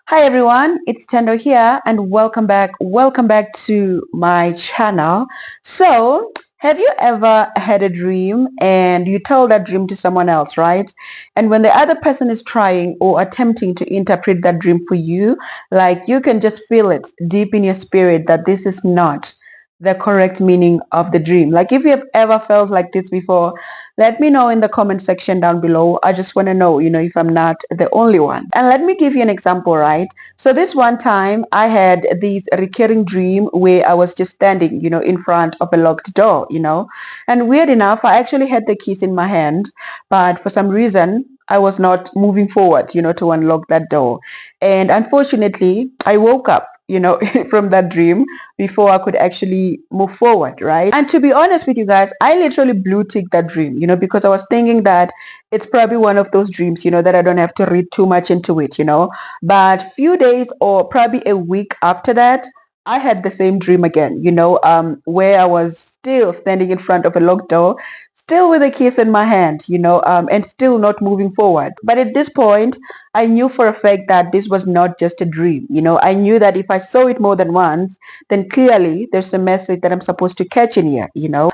Hi everyone, it's Tendo here and welcome back to my channel. So, have you ever had a dream and you tell that dream to someone else, right? And when the other person is trying or attempting to interpret that dream for you, like you can just feel it deep in your spirit that this is not the correct meaning of the dream. Like if you have ever felt like this before, let me know in the comment section down below. I just want to know, if I'm not the only one. And let me give you an example, right? So this one time I had this recurring dream where I was just standing, in front of a locked door, and weird enough, I actually had the keys in my hand, but for some reason, I was not moving forward, to unlock that door. And unfortunately, I woke up, from that dream before I could actually move forward, right? And to be honest with you guys, I literally blue ticked that dream, because I was thinking that it's probably one of those dreams, that I don't have to read too much into it, But few days or probably a week after that, I had the same dream again, where I was still standing in front of a locked door, still with a keys in my hand, and still not moving forward. But at this point, I knew for a fact that this was not just a dream. I knew that if I saw it more than once, then clearly there's a message that I'm supposed to catch in here.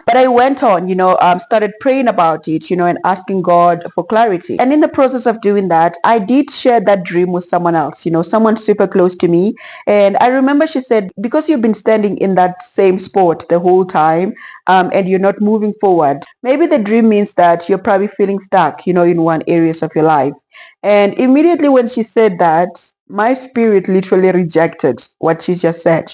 But I went on, started praying about it, and asking God for clarity. And in the process of doing that, I did share that dream with someone else, someone super close to me. And I remember she said, because you've been standing in that same spot the whole time, and you're not moving forward, maybe the dream means that you're probably feeling stuck, in one areas of your life. And immediately when she said that, my spirit literally rejected what she just said,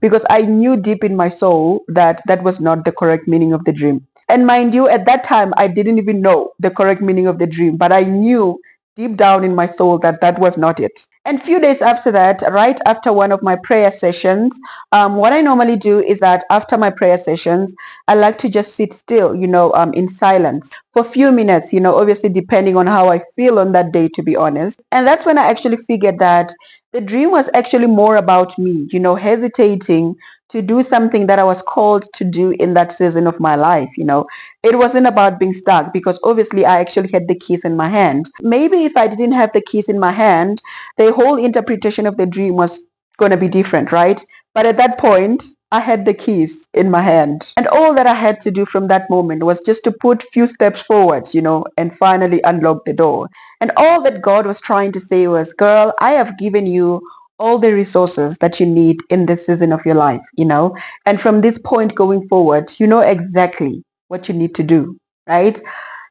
because I knew deep in my soul that that was not the correct meaning of the dream. And mind you, at that time, I didn't even know the correct meaning of the dream, but I knew deep down in my soul that that was not it. And few days after that, right after one of my prayer sessions, what I normally do is that after my prayer sessions, I like to just sit still, in silence for a few minutes, obviously depending on how I feel on that day, to be honest. And that's when I actually figured that the dream was actually more about me, hesitating to do something that I was called to do in that season of my life. It wasn't about being stuck because obviously I actually had the keys in my hand. Maybe if I didn't have the keys in my hand, the whole interpretation of the dream was going to be different, right? But at that point, I had the keys in my hand. And all that I had to do from that moment was just to put few steps forward, and finally unlock the door. And all that God was trying to say was, girl, I have given you all the resources that you need in this season of your life. And from this point going forward, you know exactly what you need to do, right?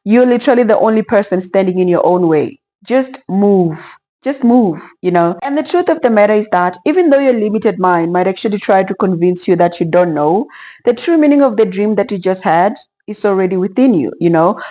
You're literally the only person standing in your own way. Just move. Just move. And the truth of the matter is that even though your limited mind might actually try to convince you that you don't know, the true meaning of the dream that you just had is already within you.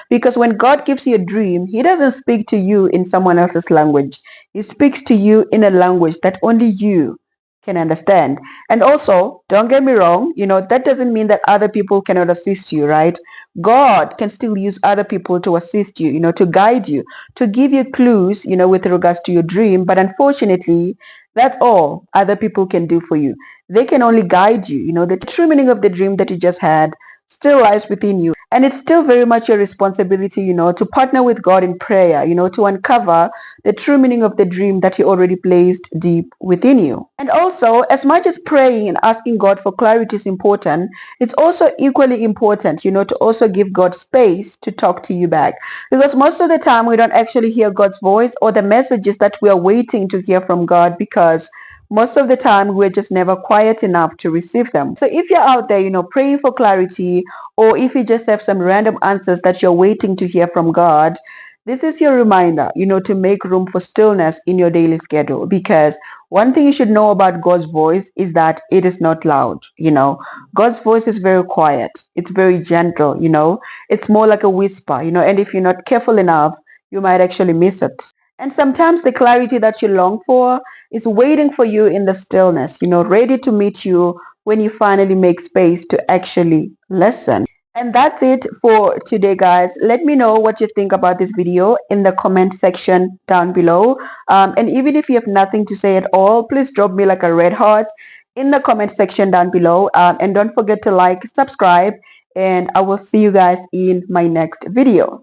Because when God gives you a dream, He doesn't speak to you in someone else's language. He speaks to you in a language that only you can understand. And also, don't get me wrong, that doesn't mean that other people cannot assist you, right? God can still use other people to assist you, to guide you, to give you clues, with regards to your dream. But unfortunately, that's all other people can do for you. They can only guide you. The true meaning of the dream that you just had still lies within you. And it's still very much your responsibility, to partner with God in prayer, to uncover the true meaning of the dream that He already placed deep within you. And also, as much as praying and asking God for clarity is important, it's also equally important, to also give God space to talk to you back. Because most of the time we don't actually hear God's voice or the messages that we are waiting to hear from God because most of the time we're just never quiet enough to receive them. So if you're out there, praying for clarity, or if you just have some random answers that you're waiting to hear from God, this is your reminder, to make room for stillness in your daily schedule. Because one thing you should know about God's voice is that it is not loud. God's voice is very quiet. It's very gentle. It's more like a whisper. And if you're not careful enough, you might actually miss it. And sometimes the clarity that you long for is waiting for you in the stillness, ready to meet you when you finally make space to actually listen. And that's it for today, guys. Let me know what you think about this video in the comment section down below. And even if you have nothing to say at all, please drop me like a red heart in the comment section down below. And don't forget to like, subscribe, and I will see you guys in my next video.